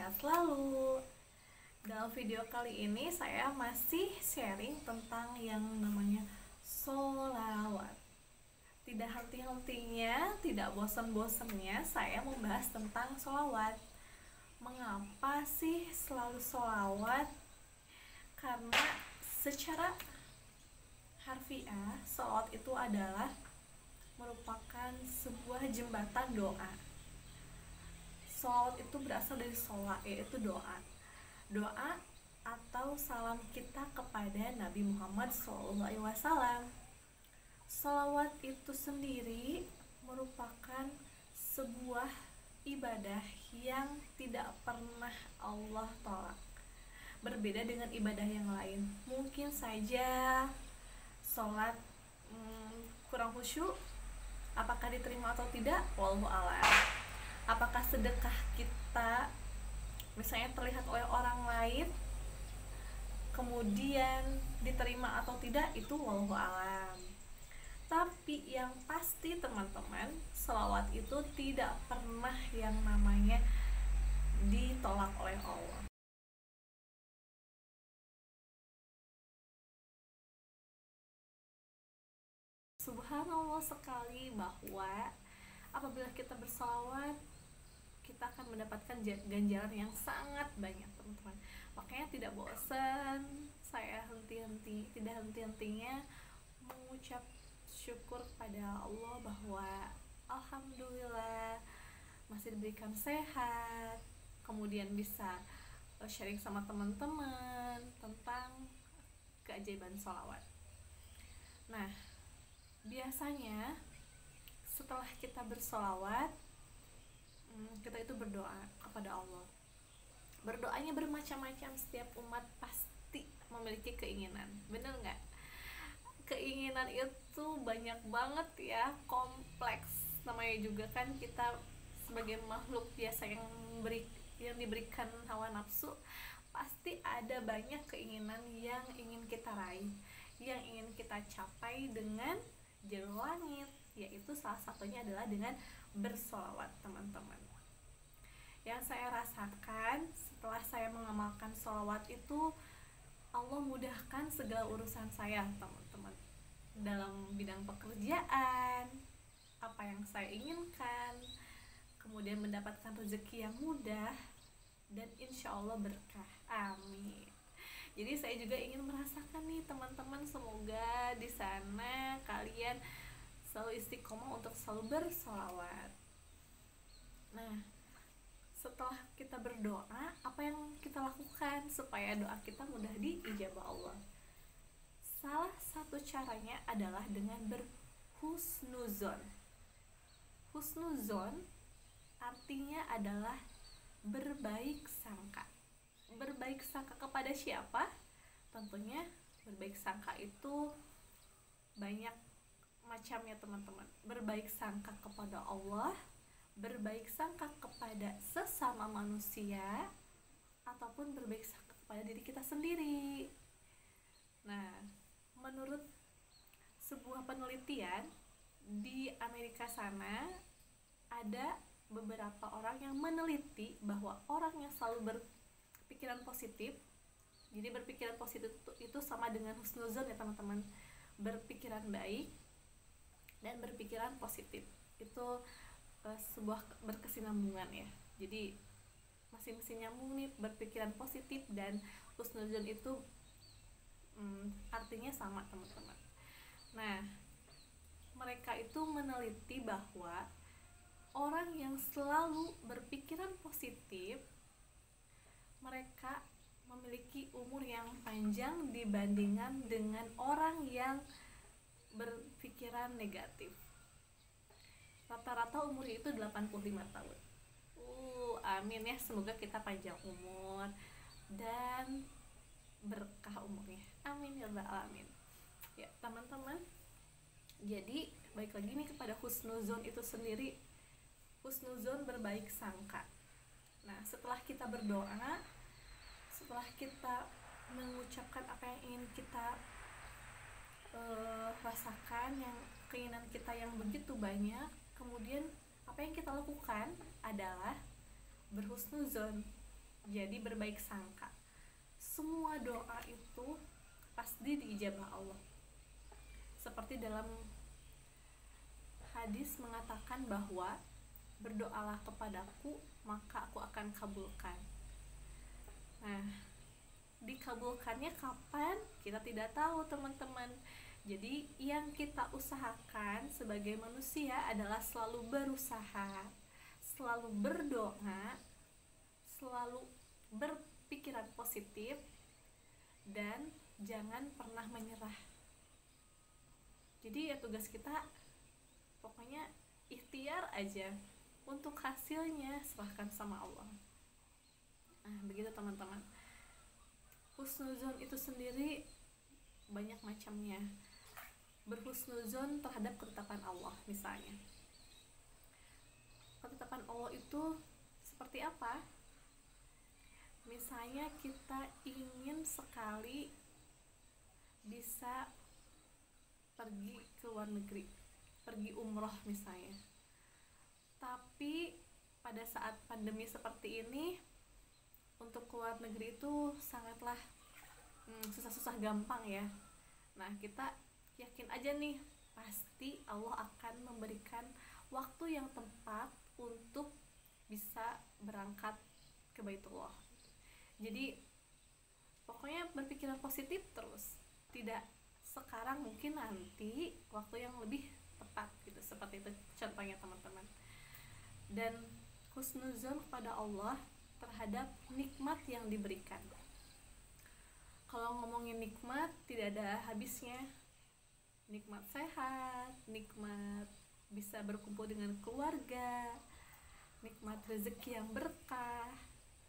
sehat selalu. Dalam video kali ini saya masih sharing tentang yang namanya sholawat. Tidak henti-hentinya, tidak bosan-bosannya saya membahas tentang sholawat. Mengapa sih selalu sholawat? Karena secara harfiah, sholawat itu adalah merupakan sebuah jembatan doa. Sholawat itu berasal dari sholat, yaitu doa. Doa atau salam kita kepada Nabi Muhammad SAW. Sholawat itu sendiri merupakan sebuah ibadah yang tidak pernah Allah tolak. Berbeda dengan ibadah yang lain. Mungkin saja sholat kurang khusyuk, apakah diterima atau tidak? Wallahu a'lam. Apakah sedekah kita misalnya terlihat oleh orang lain kemudian diterima atau tidak, itu wallahu a'lam. Tapi yang pasti teman-teman, sholawat itu tidak pernah yang namanya ditolak oleh Allah. Subhanallah sekali bahwa apabila kita bersolawat, kita akan mendapatkan ganjaran yang sangat banyak, teman-teman. Makanya tidak bosan saya tidak henti-hentinya mengucap syukur kepada Allah bahwa alhamdulillah masih diberikan sehat, kemudian bisa sharing sama teman-teman tentang keajaiban sholawat. Nah, biasanya setelah kita bersolawat, kita itu berdoa kepada Allah. Berdoanya bermacam-macam, setiap umat pasti memiliki keinginan, bener nggak? Keinginan itu banyak banget ya, kompleks. Namanya juga kan kita sebagai makhluk biasa yang diberikan hawa nafsu, pasti ada banyak keinginan yang ingin kita raih, yang ingin kita capai dengan jalur langit, yaitu salah satunya adalah dengan bersolawat, teman-teman. Yang saya rasakan setelah saya mengamalkan solawat itu, Allah mudahkan segala urusan saya, teman-teman, dalam bidang pekerjaan, apa yang saya inginkan, kemudian mendapatkan rezeki yang mudah, dan insya Allah berkah, amin. Jadi saya juga ingin merasakan nih teman-teman, semoga di sana kalian selalu istiqomah untuk selalu bersolawat. Nah, setelah kita berdoa, apa yang kita lakukan supaya doa kita mudah diijabah Allah? Salah satu caranya adalah dengan berhusnuzon. Husnuzon artinya adalah berbaik sangka. Berbaik sangka kepada siapa? Tentunya berbaik sangka itu banyak macamnya, teman-teman. Berbaik sangka kepada Allah, berbaik sangka kepada sesama manusia, ataupun berbaik sangka kepada diri kita sendiri. Nah, menurut sebuah penelitian di Amerika sana, ada beberapa orang yang meneliti bahwa orang yang selalu berpikiran positif, jadi berpikiran positif itu sama dengan husnuzon ya teman-teman, berpikiran baik dan berpikiran positif itu sebuah berkesinambungan ya. Jadi masing-masing nyambung nih, berpikiran positif dan husnuzon itu artinya sama, teman-teman. Nah, mereka itu meneliti bahwa orang yang selalu berpikiran positif, mereka memiliki umur yang panjang dibandingkan dengan orang yang berpikiran negatif. Rata-rata umurnya itu 85 tahun. Amin ya, semoga kita panjang umur dan berkah umurnya, amin ya rabbal alamin. Ya teman-teman, jadi balik lagi nih kepada husnuzon itu sendiri. Husnuzon berbaik sangka. Nah, setelah kita berdoa, setelah kita mengucapkan apa yang ingin kita rasakan, yang keinginan kita yang begitu banyak, kemudian apa yang kita lakukan adalah berhusnuzon, Jadi berbaik sangka. Semua doa itu pasti diijabah Allah. Seperti dalam hadis mengatakan bahwa berdoalah kepadaku maka aku akan kabulkan. Nah, dikabulkannya kapan? Kita tidak tahu, teman-teman. Jadi yang kita usahakan sebagai manusia adalah selalu berusaha, selalu berdoa, selalu berpikiran positif, dan jangan pernah menyerah. Jadi ya tugas kita pokoknya ikhtiar aja, untuk hasilnya serahkan sama Allah. Nah, begitu teman-teman. Husnuzon itu sendiri banyak macamnya. Berhusnuzon terhadap ketetapan Allah misalnya. Ketetapan Allah itu seperti apa? Misalnya kita ingin sekali bisa pergi ke luar negeri, pergi umroh misalnya. Tapi pada saat pandemi seperti ini, untuk keluar negeri itu sangatlah susah-susah gampang ya. Nah, kita yakin aja nih, pasti Allah akan memberikan waktu yang tepat untuk bisa berangkat ke Baitullah. Jadi pokoknya berpikiran positif terus, tidak sekarang, mungkin nanti waktu yang lebih tepat gitu. Seperti itu contohnya teman-teman. Dan husnuzon kepada Allah terhadap nikmat yang diberikan. Kalau ngomongin nikmat tidak ada habisnya. Nikmat sehat, nikmat bisa berkumpul dengan keluarga, nikmat rezeki yang berkah,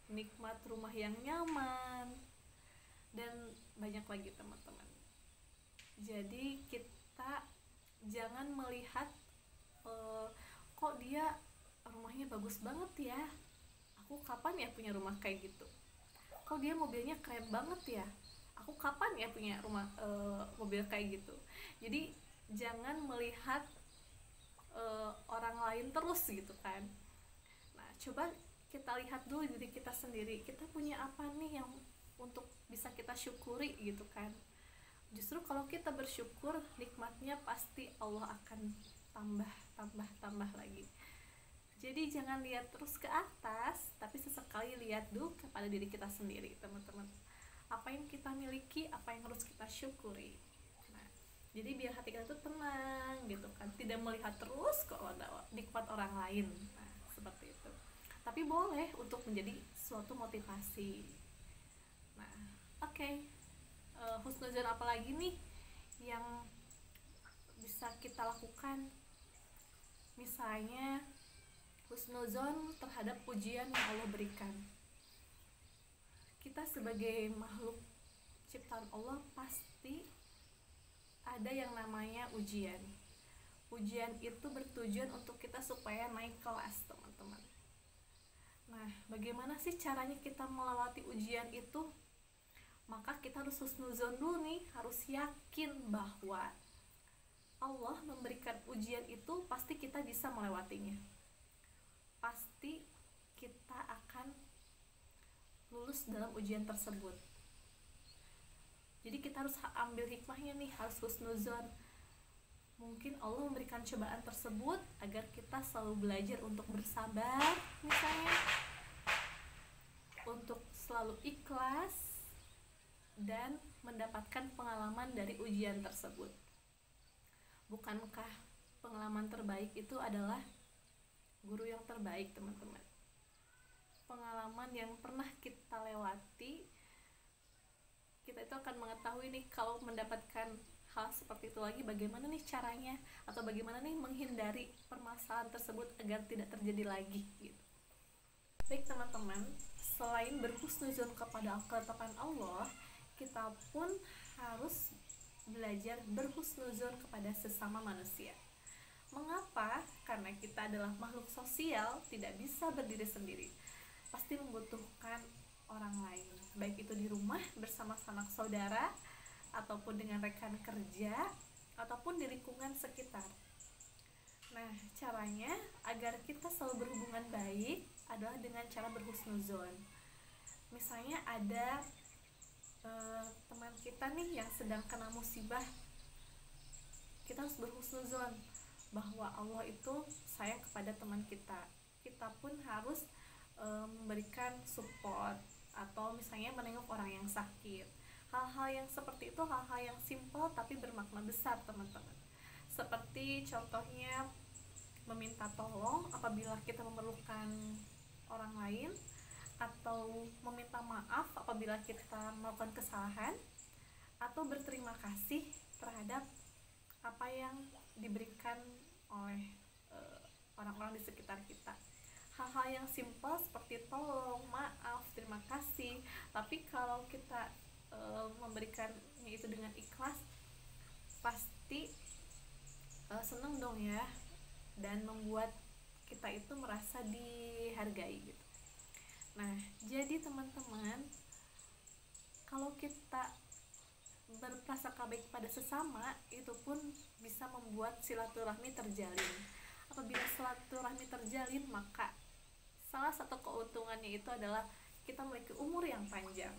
nikmat rumah yang nyaman, dan banyak lagi teman-teman. Jadi kita jangan melihat kok dia rumahnya bagus banget ya, aku kapan ya punya rumah kayak gitu. Kok dia mobilnya keren banget ya, aku kapan ya punya rumah mobil kayak gitu. Jadi jangan melihat orang lain terus gitu kan. Nah, coba kita lihat dulu diri kita sendiri, kita punya apa nih yang untuk bisa kita syukuri gitu kan. Justru kalau kita bersyukur, nikmatnya pasti Allah akan tambah lagi. Jadi jangan lihat terus ke atas, tapi sesekali lihat dulu kepada diri kita sendiri, teman-teman. Apa yang kita miliki, apa yang harus kita syukuri. Nah, jadi biar hati kita tuh tenang gitu kan, tidak melihat terus ke nikmat orang lain. Nah, seperti itu. Tapi boleh untuk menjadi suatu motivasi. Nah, oke. Husnuzon apa lagi nih yang bisa kita lakukan? Misalnya husnuzon terhadap ujian yang Allah berikan. Kita sebagai makhluk ciptaan Allah pasti ada yang namanya ujian. Ujian itu bertujuan untuk kita supaya naik kelas, teman-teman. Nah, bagaimana sih caranya kita melewati ujian itu? Maka kita harus husnuzon dulu nih, harus yakin bahwa Allah memberikan ujian itu pasti kita bisa melewatinya. Pasti kita akan lulus dalam ujian tersebut. Jadi kita harus ambil hikmahnya nih, harus husnuzon. Mungkin Allah memberikan cobaan tersebut agar kita selalu belajar untuk bersabar misalnya, untuk selalu ikhlas, dan mendapatkan pengalaman dari ujian tersebut. Bukankah pengalaman terbaik itu adalah guru yang terbaik, teman-teman? Pengalaman yang pernah kita lewati, kita itu akan mengetahui nih kalau mendapatkan hal seperti itu lagi bagaimana nih caranya, atau bagaimana nih menghindari permasalahan tersebut agar tidak terjadi lagi gitu. Baik teman-teman, selain berhusnuzon kepada ketetapan Allah, kita pun harus belajar berhusnuzon kepada sesama manusia. Mengapa? Karena kita adalah makhluk sosial, tidak bisa berdiri sendiri. Pasti membutuhkan orang lain, baik itu di rumah bersama sanak saudara, ataupun dengan rekan kerja, ataupun di lingkungan sekitar. Nah, caranya agar kita selalu berhubungan baik adalah dengan cara berhusnuzon. misalnya ada teman kita nih yang sedang kena musibah, kita harus berhusnuzon bahwa Allah itu sayang kepada teman kita. Kita pun harus memberikan support atau misalnya menengok orang yang sakit. Hal-hal yang seperti itu hal-hal yang simple tapi bermakna besar, teman-teman. Seperti contohnya meminta tolong apabila kita memerlukan orang lain, atau meminta maaf apabila kita melakukan kesalahan, atau berterima kasih terhadap apa yang diberikan oleh orang-orang di sekitar kita. Hal-hal yang simpel seperti tolong, maaf, terima kasih, tapi kalau kita memberikannya itu dengan ikhlas, pasti seneng dong ya, dan membuat kita itu merasa dihargai gitu. Nah, jadi teman-teman, kalau kita berprasangka baik pada sesama, itu pun bisa membuat silaturahmi terjalin. Apabila silaturahmi terjalin, maka salah satu keuntungannya itu adalah kita memiliki umur yang panjang.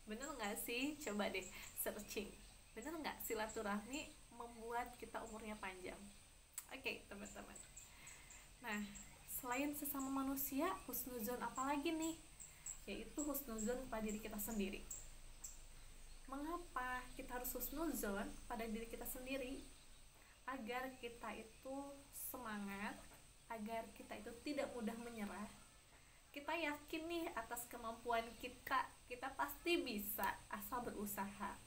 Bener nggak sih? Coba deh searching. Bener nggak silaturahmi membuat kita umurnya panjang? Oke, teman-teman. Nah, selain sesama manusia, husnuzon apa lagi nih? Yaitu husnuzon pada diri kita sendiri. Mengapa kita harus husnuzon pada diri kita sendiri? Agar kita itu semangat, agar kita itu tidak mudah menyerah. Kita yakin nih atas kemampuan kita, kita pasti bisa asal berusaha.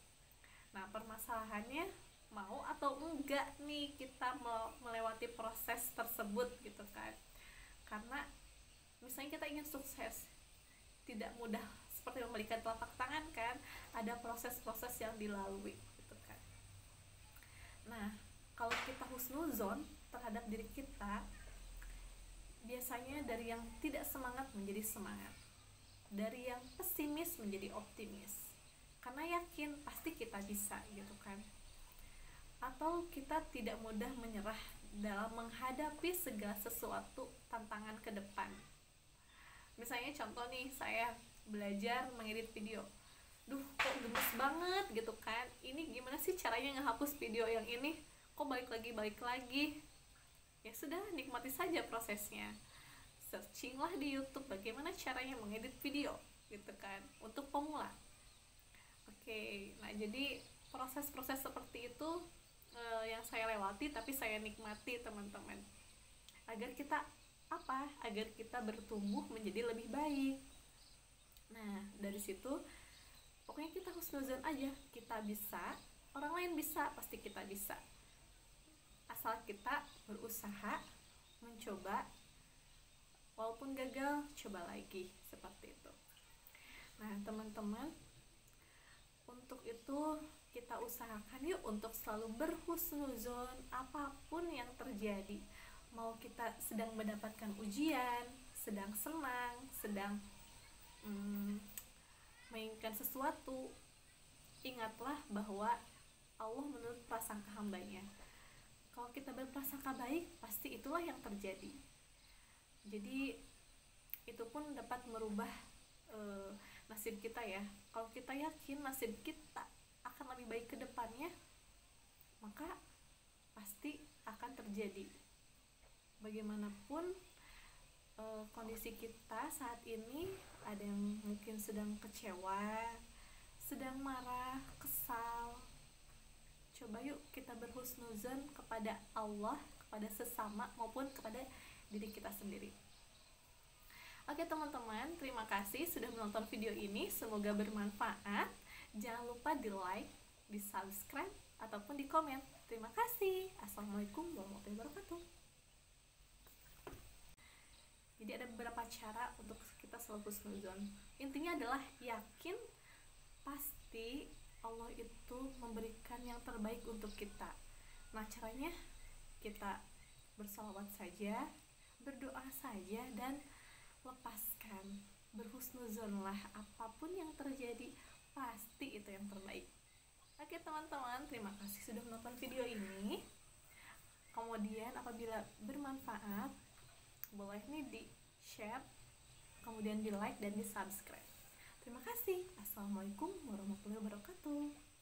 Nah, permasalahannya mau atau enggak nih kita melewati proses tersebut gitu kan. Karena misalnya kita ingin sukses, tidak mudah seperti membalikan telapak tangan kan, ada proses-proses yang dilalui gitu kan. Nah, kalau kita husnuzon terhadap diri kita, biasanya dari yang tidak semangat menjadi semangat, dari yang pesimis menjadi optimis, karena yakin pasti kita bisa gitu kan. Atau kita tidak mudah menyerah dalam menghadapi segala sesuatu tantangan ke depan. Misalnya contoh nih, saya belajar mengedit video, kok gemes banget gitu kan, ini gimana sih caranya ngehapus video yang ini, kok balik lagi. Ya sudah, nikmati saja prosesnya, searchinglah di YouTube bagaimana caranya mengedit video gitu kan, untuk pemula. Oke, nah jadi proses-proses seperti itu yang saya lewati, tapi saya nikmati teman-teman, agar kita agar kita bertumbuh menjadi lebih baik. Nah, dari situ pokoknya kita husnuzon aja, kita bisa, orang lain bisa, pasti kita bisa, asal kita berusaha, mencoba, walaupun gagal, coba lagi, seperti itu. Nah, teman-teman, untuk itu kita usahakan yuk untuk selalu berhusnuzon apapun yang terjadi. Mau kita sedang mendapatkan ujian, sedang senang, sedang menginginkan sesuatu, ingatlah bahwa Allah menurut prasangka hambanya. Kalau kita berprasangka baik, pasti itulah yang terjadi. Jadi itu pun dapat merubah nasib kita ya. Kalau kita yakin nasib kita akan lebih baik ke depannya, maka pasti akan terjadi. Bagaimanapun kondisi kita saat ini, ada yang mungkin sedang kecewa, sedang marah, kesal, coba yuk kita berhusnuzon kepada Allah, kepada sesama, maupun kepada diri kita sendiri. Oke teman-teman, terima kasih sudah menonton video ini, semoga bermanfaat. Jangan lupa di like, di subscribe, ataupun di komen. Terima kasih. Assalamualaikum warahmatullahi wabarakatuh. Jadi ada beberapa cara untuk kita selalu husnuzon. Intinya adalah yakin pasti Allah itu memberikan yang terbaik untuk kita. Nah, caranya kita bersalawat saja, berdoa saja, dan lepaskan, berhusnuzonlah, apapun yang terjadi pasti itu yang terbaik. Oke teman-teman, terima kasih sudah menonton video ini. Kemudian apabila bermanfaat, boleh nih di share, kemudian di like dan di subscribe. Terima kasih. Assalamualaikum warahmatullahi wabarakatuh.